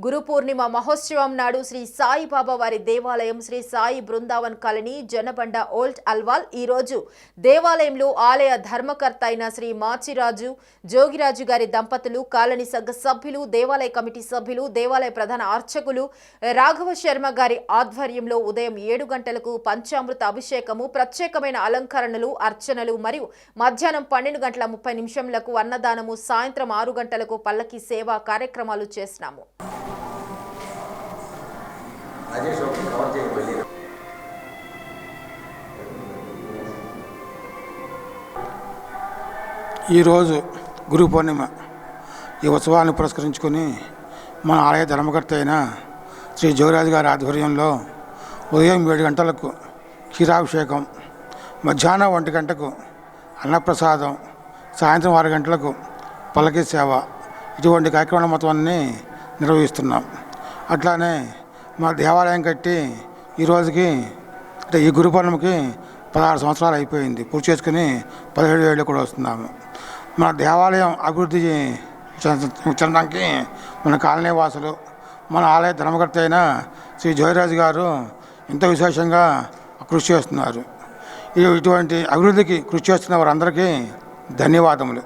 గురు పూర్ణిమ మహోత్సవం నాడు శ్రీ సాయిబాబా వారి దేవాలయం శ్రీ సాయి బృందావన్ కాలనీ జనబండ ఓల్డ్ అల్వాల్ ఈ రోజు దేవాలయంలో ఆలయ ధర్మకర్త అయిన శ్రీ మాచిరాజు జోగిరాజు గారి దంపతులు కాలనీ సంఘ సభ్యులు దేవాలయ కమిటీ సభ్యులు దేవాలయ ప్రధాన అర్చకులు రాఘవ శర్మ గారి ఆధ్వర్యంలో ఉదయం 7 గంటలకు పంచామృత అభిషేకము ప్రత్యేకమైన అలంకరణలు అర్చనలు మరియు మధ్యాహ్నం 12:30 అన్నదానము సాయంత్రం 6 గంటలకు పల్లకి సేవా కార్యక్రమాలు చేస్తున్నాము. ఈరోజు గురు పూర్ణిమ ఈ ఉత్సవాన్ని పురస్కరించుకొని మన ఆలయ ధర్మకర్త అయిన శ్రీ జోగిరాజు గారి ఆధ్వర్యంలో ఉదయం 7 గంటలకు క్షీరాభిషేకం, మధ్యాహ్నం 1 గంటకు అన్నప్రసాదం, సాయంత్రం 6 గంటలకు పల్లకి సేవ ఇటువంటి కార్యక్రమాల మొత్తాన్ని నిర్వహిస్తున్నాం. అట్లానే మా దేవాలయం కట్టి ఈ రోజుకి అంటే ఈ గురు పౌర్ణమికి 16 సంవత్సరాలు అయిపోయింది. పూర్తి చేసుకుని 17 ఏళ్ళు కూడా వస్తున్నాము. మన దేవాలయం అభివృద్ధి చెందడానికి మన కాలనీ వాసులు, మన ఆలయ ధర్మకర్త అయిన శ్రీ జోగిరాజు గారు ఎంతో విశేషంగా కృషి చేస్తున్నారు. ఇటువంటి అభివృద్ధికి కృషి చేస్తున్న వారందరికీ ధన్యవాదములు.